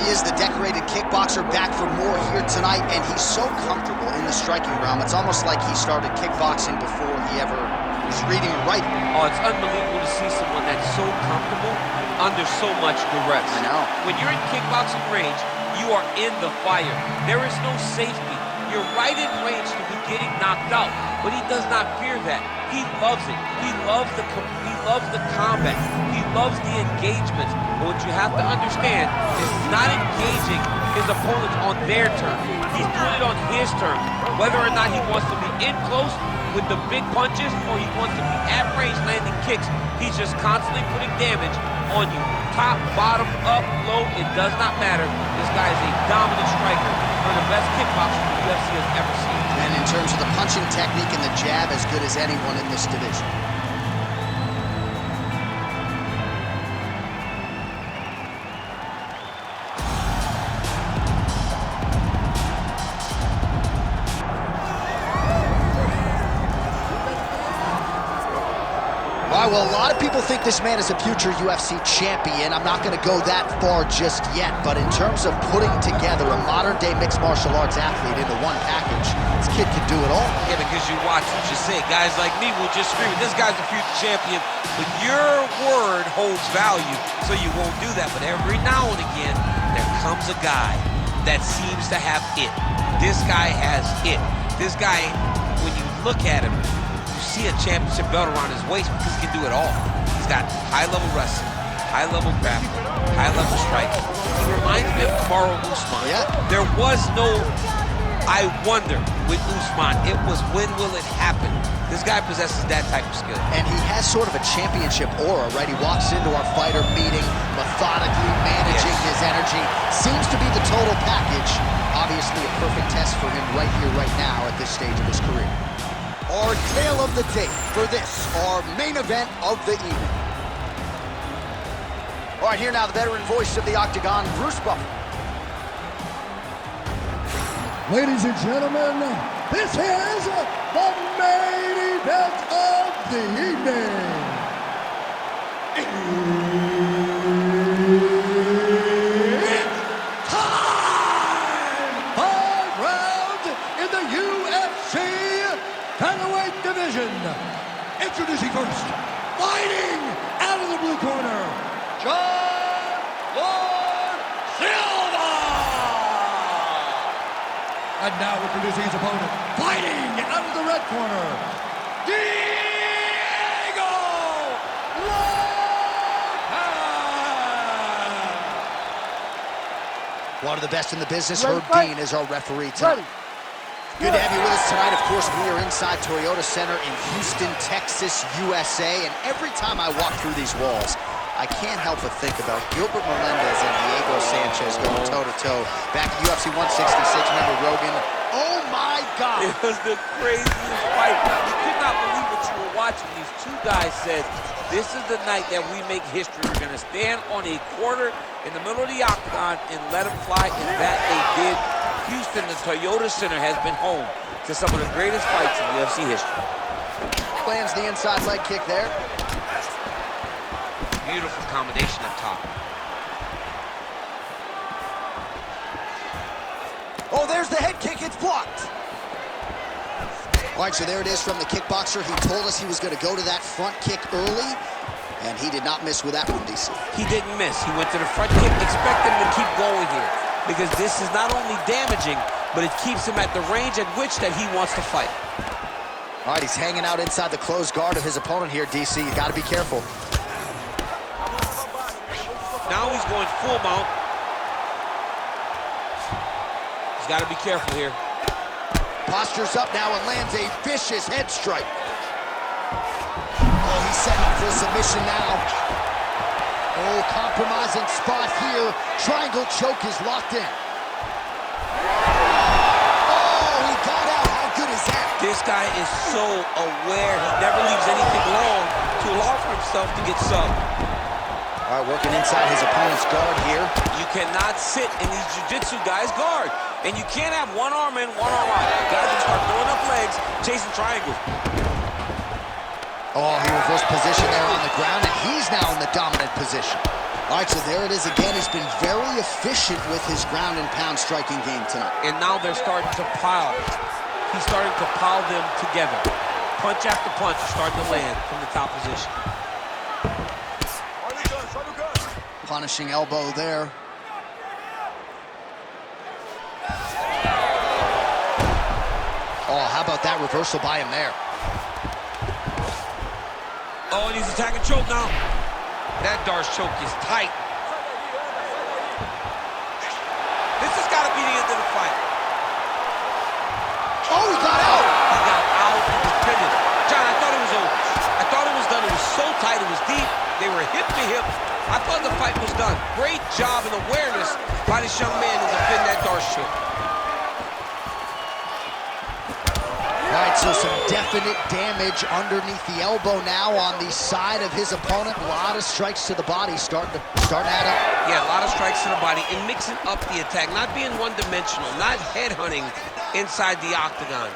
he is, the decorated kickboxer, back for more here tonight, and he's so comfortable in the striking realm. It's almost like he started kickboxing before he ever was reading or writing. Oh, it's unbelievable to see someone that's so comfortable under so much duress. I know. When you're in kickboxing range, you are in the fire. There is no safety. You're right in range to be getting knocked out, but he does not fear that. He loves it. He loves the combat. He loves the engagements. But what you have to understand is he's not engaging his opponents on their terms. He's doing it on his terms. Whether or not he wants to be in close with the big punches or he wants to be at range landing kicks, he's just constantly putting damage on you. Top, bottom, up, low, it does not matter. This guy is a dominant striker, one of the best kickboxers the UFC has ever seen. And in terms of the punching technique and the jab, as good as anyone in this division. All right, well, a lot of people think this man is a future UFC champion. I'm not going to go that far just yet, but in terms of putting together a modern-day mixed martial arts athlete into one package, this kid can do it all. Yeah, because you watch what you say. Guys like me will just scream, this guy's a future champion, but your word holds value, so you won't do that. But every now and again, there comes a guy that seems to have it. This guy has it. This guy, when you look at him, see a championship belt around his waist because he can do it all. He's got high-level wrestling, high-level grappling, high-level striking. He reminds me of Kamaru Usman. Yeah. There was no I wonder with Usman. It was when will it happen? This guy possesses that type of skill. And he has sort of a championship aura, right? He walks into our fighter meeting, methodically managing his energy. Seems to be the total package. Obviously a perfect test for him right here, right now at this stage of his career. Our tale of the day for this, our main event of the evening. All right, here now, the veteran voice of the Octagon, Bruce Buffer. Ladies and gentlemen, this is the main event of the evening. It's time! 5 rounds in the UFC Featherweight division. Introducing first, fighting out of the blue corner, Jean Silva. And now introducing his opponent, fighting out of the red corner, Diego Lopes. One of the best in the business, Herb Dean is our referee tonight. Good to have you with us tonight. Of course, we are inside Toyota Center in Houston, Texas, USA. And every time I walk through these walls, I can't help but think about Gilbert Melendez and Diego Sanchez going toe-to-toe back at UFC 166. Remember Rogan? Oh, my God. It was the craziest fight. You could not believe what you were watching. These two guys said, this is the night that we make history. We're going to stand on a quarter in the middle of the octagon and let them fly, and that they did. Houston, the Toyota Center, has been home to some of the greatest fights in UFC history. Lands the inside leg kick there. Beautiful combination up top. Oh, there's the head kick. It's blocked. All right, so there it is from the kickboxer. He told us he was going to go to that front kick early, and he did not miss with that one, DC. He didn't miss. He went to the front kick. Expect him to keep going here, because this is not only damaging, but it keeps him at the range at which that he wants to fight. All right, he's hanging out inside the closed guard of his opponent here, DC. You got to be careful. Now he's going full mount. He's got to be careful here. Postures up now and lands a vicious head strike. Oh, he's setting up for a submission now. Oh, compromising spot here. Triangle choke is locked in. Oh, he got out. How good is that? This guy is so aware. He never leaves anything long to allow for himself to get subbed. All right, working inside his opponent's guard here. You cannot sit in these jiu-jitsu guys' guard. And you can't have one arm in, one arm out. Guys will start throwing up legs, chasing triangles. Oh, he reversed position there on the ground, and he's now in the dominant position. All right, so there it is again. He's been very efficient with his ground and pound striking game tonight. And now they're starting to pile. He's starting to pile them together. Punch after punch is starting to land from the top position. Punishing elbow there. Oh, how about that reversal by him there? Oh, and he's attacking choke now. That Darce choke is tight. This has got to be the end of the fight. Oh, he got out. He got out and was pinned. John, I thought it was over. I thought it was done. It was so tight. It was deep. They were hip to hip. I thought the fight was done. Great job and awareness by this young man to defend that Darce choke. All right, so some definite damage underneath the elbow now on the side of his opponent. A lot of strikes to the body starting to add up. Yeah, a lot of strikes to the body and mixing up the attack, not being one-dimensional, not headhunting inside the octagon.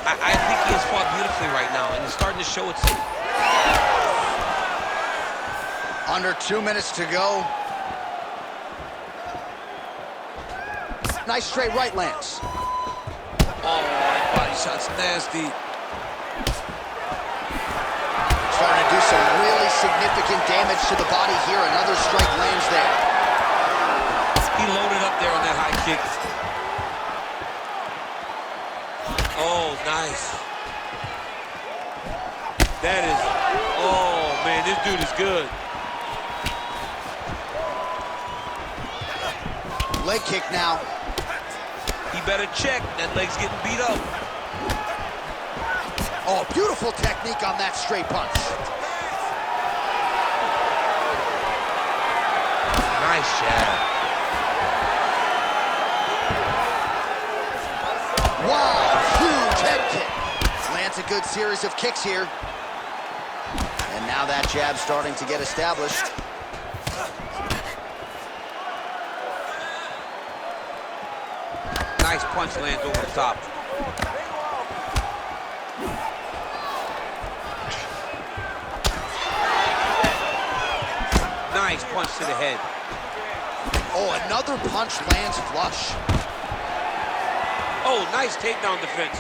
I think he has fought beautifully right now, and it's starting to show itself. Under 2 minutes to go. Nice straight right lands. Oh, body shots nasty. Starting to do some really significant damage to the body here. Another strike lands there. He loaded up there on that high kick. Oh, nice. That is, oh man, this dude is good. Leg kick now. He better check. That leg's getting beat up. Oh, beautiful technique on that straight punch. Nice jab. Wow, huge head kick. Lands a good series of kicks here. And now that jab starting to get established. Nice punch lands over the top. Nice punch to the head. Oh, another punch lands flush. Oh, nice takedown defense.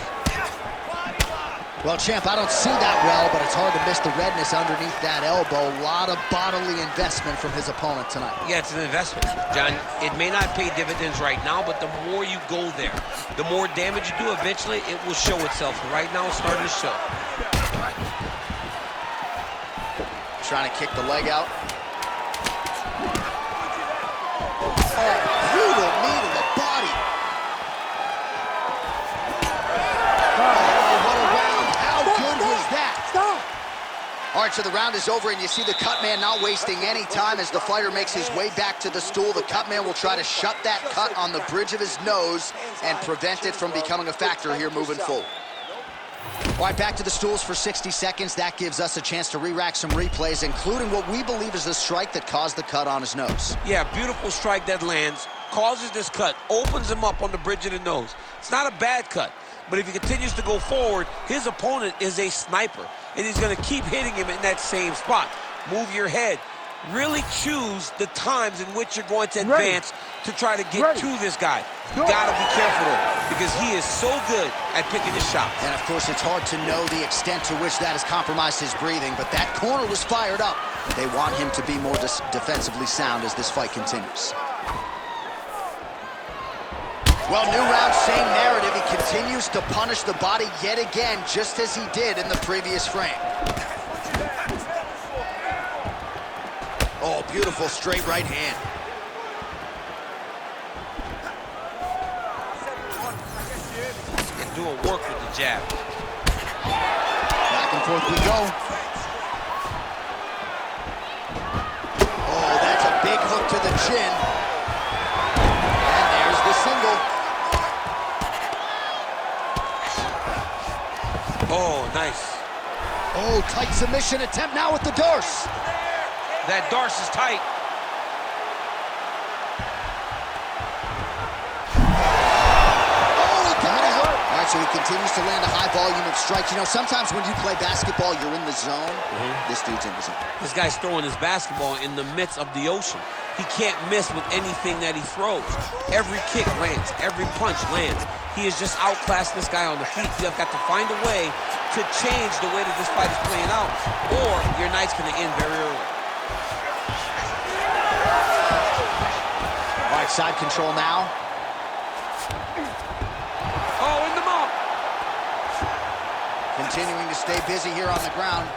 Well, champ, I don't see that well, but it's hard to miss the redness underneath that elbow. A lot of bodily investment from his opponent tonight. Yeah, it's an investment, John. It may not pay dividends right now, but the more you go there, the more damage you do, eventually it will show itself. Right now, it's starting to show. Trying to kick the leg out. Oh, brutal knee to the body. All right, so the round is over, and you see the cut man not wasting any time as the fighter makes his way back to the stool. The cut man will try to shut that cut on the bridge of his nose and prevent it from becoming a factor here moving forward. All right, back to the stools for 60 seconds. That gives us a chance to re-rack some replays, including what we believe is the strike that caused the cut on his nose. Yeah, beautiful strike that lands, causes this cut, opens him up on the bridge of the nose. It's not a bad cut, but if he continues to go forward, his opponent is a sniper, and he's going to keep hitting him in that same spot. Move your head. Really choose the times in which you're going to advance to try to get to this guy. You got to be careful, though, because he is so good at picking his shots. And, of course, it's hard to know the extent to which that has compromised his breathing, but that corner was fired up. They want him to be more defensively sound as this fight continues. Well, new round, same narrative. He continues to punish the body yet again, just as he did in the previous frame. Oh, beautiful straight right hand. And doing work with the jab. Back and forth we go. Oh, that's a big hook to the chin. And there's the single. Oh, nice. Oh, tight submission attempt now with the Darce. That Darce is tight. Oh, he got it. All right, So he continues to land a high volume of strikes. You know, sometimes when you play basketball, you're in the zone. This dude's in the zone. This guy's throwing his basketball in the midst of the ocean. He can't miss with anything that he throws. Every kick lands. Every punch lands. He is just outclassing this guy on the feet. You've got to find a way to change the way that this fight is playing out, or your night's going to end very early. All right, side control now. Oh, in the mouth. Continuing to stay busy here on the ground.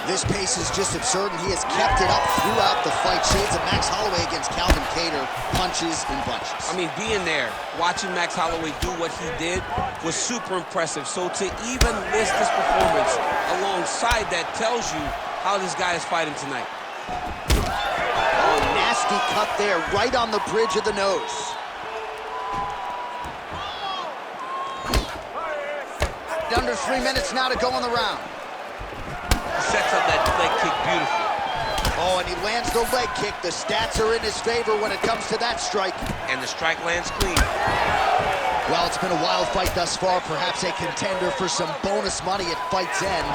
This pace is just absurd, and he has kept it up throughout the fight. Shades of Max Holloway against Calvin Kattar, punches and bunches. I mean, being there, watching Max Holloway do what he did was super impressive. So to even list this performance alongside that tells you how this guy is fighting tonight. Oh, nasty cut there, right on the bridge of the nose. Under 3 minutes now to go in the round. Sets up that leg kick beautifully. Oh, and he lands the leg kick. The stats are in his favor when it comes to that strike. And the strike lands clean. Well, it's been a wild fight thus far. Perhaps a contender for some bonus money at fight's end.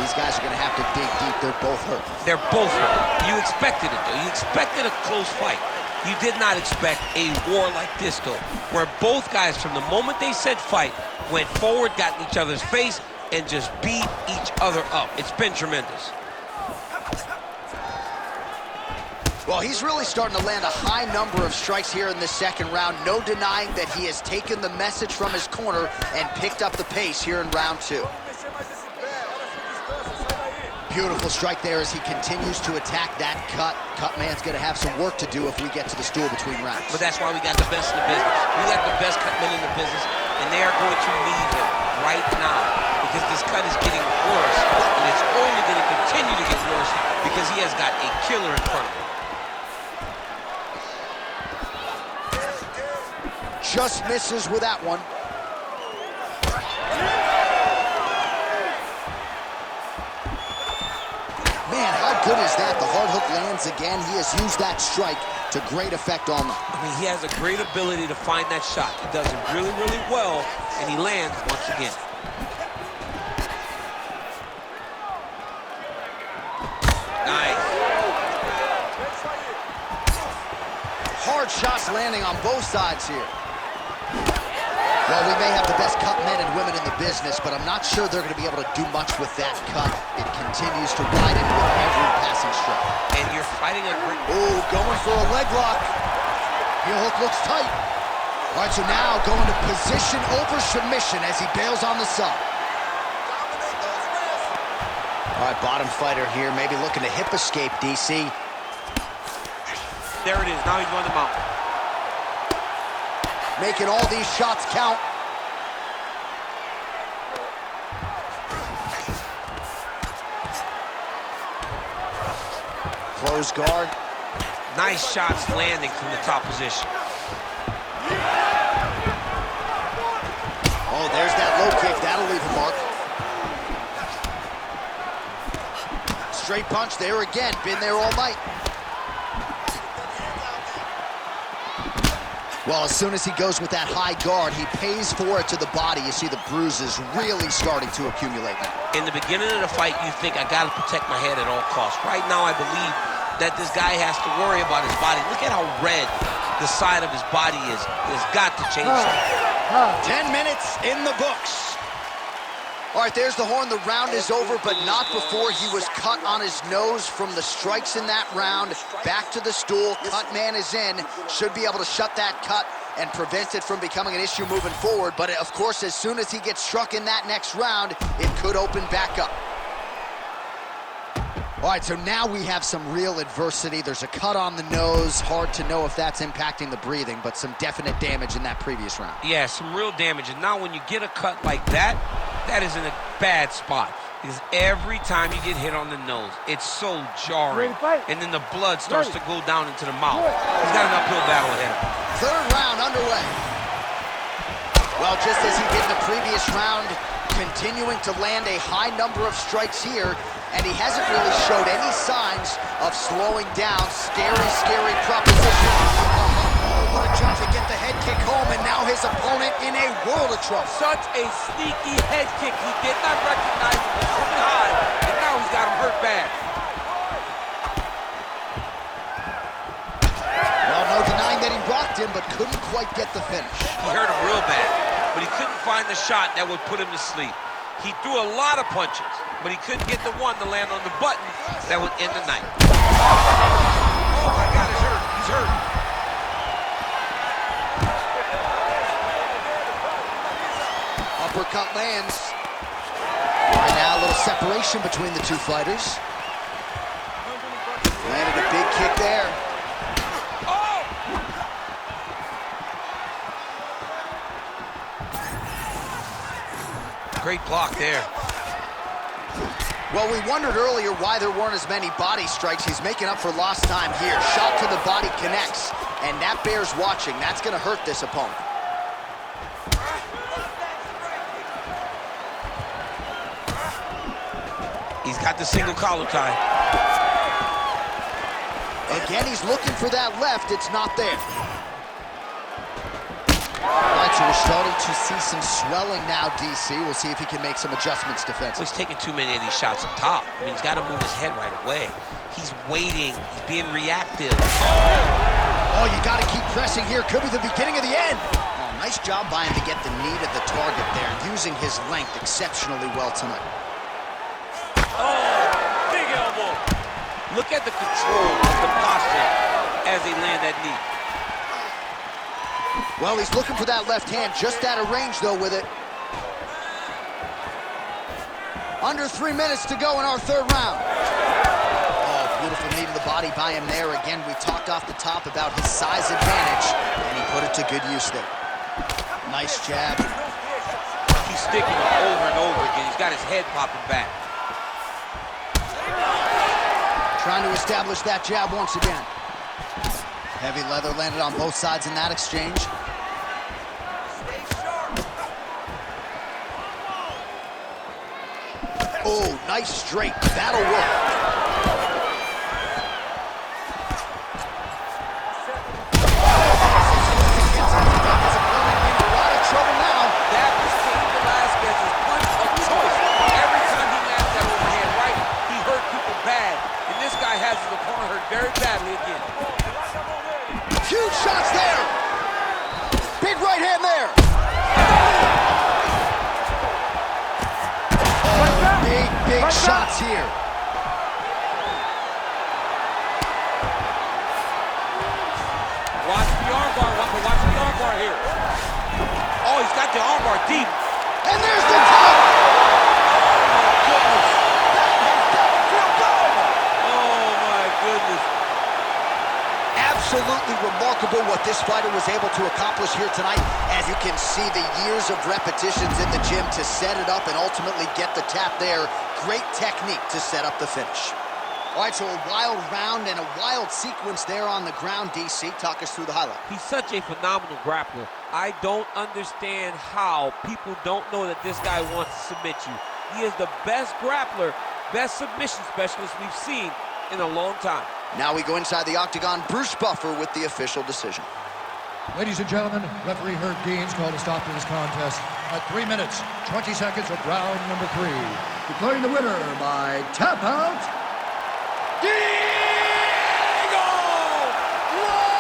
These guys are going to have to dig deep. They're both hurt. They're both hurt. You expected it, though. You expected a close fight. You did not expect a war like this, though, where both guys, from the moment they said fight, went forward, got in each other's face, and just beat each other up. It's been tremendous. Well, he's really starting to land a high number of strikes here in this second round. No denying that he has taken the message from his corner and picked up the pace here in round two. Beautiful strike there as he continues to attack that cut. Cutman's going to have some work to do if we get to the stool between rounds. But that's why we got the best in the business. We got the best cutmen in the business, and they are going to leave him right now because this cut is getting worse, and it's only going to continue to get worse because he has got a killer in front of him. Just misses with that one. Man, how good is that? The hard hook lands again. He has used that strike to great effect all night. I mean, he has a great ability to find that shot. He does it really, really well, and he lands once again. Nice. Hard shots landing on both sides here. Well, we may have the best cut men and women in the business, but I'm not sure they're going to be able to do much with that cut. It continues to widen with every passing strike. And you're fighting a great... Oh, going for a leg lock. Heel hook looks tight. All right, so now going to position over submission as he bails on the sub. All right, bottom fighter here, maybe looking to hip escape, DC. There it is. Now he's going to mount. Making all these shots count. Close guard. Nice shots landing from the top position. Oh, there's that low kick. That'll leave a mark. Straight punch there again. Been there all night. Well, as soon as he goes with that high guard, he pays for it to the body. You see the bruises really starting to accumulate now. In the beginning of the fight, you think, I got to protect my head at all costs. Right now, I believe that this guy has to worry about his body. Look at how red the side of his body is. He's got to change something. 10 minutes in the books. All right, there's the horn. The round is over, but not before he was cut on his nose from the strikes in that round. Back to the stool. Cut man is in. Should be able to shut that cut and prevent it from becoming an issue moving forward. But, of course, as soon as he gets struck in that next round, it could open back up. All right, so now we have some real adversity. There's a cut on the nose. Hard to know if that's impacting the breathing, but some definite damage in that previous round. Yeah, some real damage. And now when you get a cut like that, that is in a bad spot. Because every time you get hit on the nose, it's so jarring. And then the blood starts to go down into the mouth. He's got an uphill battle ahead of him. Third round underway. Well, just as he did in the previous round, continuing to land a high number of strikes here, and he hasn't really showed any signs of slowing down. Scary, scary proposition. Oh, what a job to get the head kick home, and now his his opponent in a world of trouble. Such a sneaky head kick. He did not recognize it was coming high, and now he's got him hurt bad. Well, no denying that he rocked him, but couldn't quite get the finish. He hurt him real bad, but he couldn't find the shot that would put him to sleep. He threw a lot of punches, but he couldn't get the one to land on the button that would end the night. Oh my God, he's hurt. He's hurt. Uppercut lands. And now a little separation between the two fighters. Landed a big kick there. Oh! Great block there. Well, we wondered earlier why there weren't as many body strikes. He's making up for lost time here. Shot to the body connects, and that bears watching. That's going to hurt this opponent. He's got the single collar tie. Again, he's looking for that left. It's not there. All right, so we're starting to see some swelling now, DC. We'll see if he can make some adjustments defensively. Well, he's taking too many of these shots up top. I mean, he's got to move his head right away. He's waiting. He's being reactive. Oh, you got to keep pressing here. Could be the beginning of the end. Oh, nice job by him to get the knee to the target there, using his length exceptionally well tonight. Oh, big elbow. Look at the control of the posture as they land that knee. Well, he's looking for that left hand, just out of range, though, with it. Under 3 minutes to go in our third round. Oh, beautiful knee to the body by him there. Again, we talked off the top about his size advantage, and he put it to good use there. Nice jab. He's sticking him over and over again. He's got his head popping back. Trying to establish that jab once again. Heavy leather landed on both sides in that exchange. Oh, nice straight. That'll work. In a lot of trouble now. That was Cain Velasquez's punch of choice. Every time he lands that overhand right, he hurt people bad. And this guy has his opponent hurt very badly again. Huge shots there. Big right hand there. Oh, big shots here. Watch the armbar. Watch the armbar here. Oh, he's got the armbar deep. And there's the top. Oh, my goodness. Absolutely remarkable what this fighter was able to accomplish here tonight. As you can see, the years of repetitions in the gym to set it up and ultimately get the tap there. Great technique to set up the finish. All right, so a wild round and a wild sequence there on the ground, DC. Talk us through the highlight. He's such a phenomenal grappler. I don't understand how people don't know that this guy wants to submit you. He is the best grappler, best submission specialist we've seen in a long time. Now we go inside the octagon. Bruce Buffer with the official decision. Ladies and gentlemen, referee Herb Dean's called a stop to this contest at 3 minutes, 20 seconds of round number 3. Declaring the winner by tap out, Diego Lopes!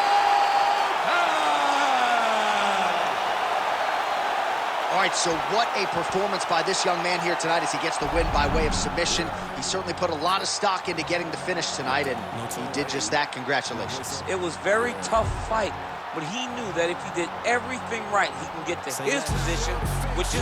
All right, so what a performance by this young man here tonight as he gets the win by way of submission. He certainly put a lot of stock into getting the finish tonight, and he did just that. Congratulations. It was a very tough fight, but he knew that if he did everything right, he can get to his position, which is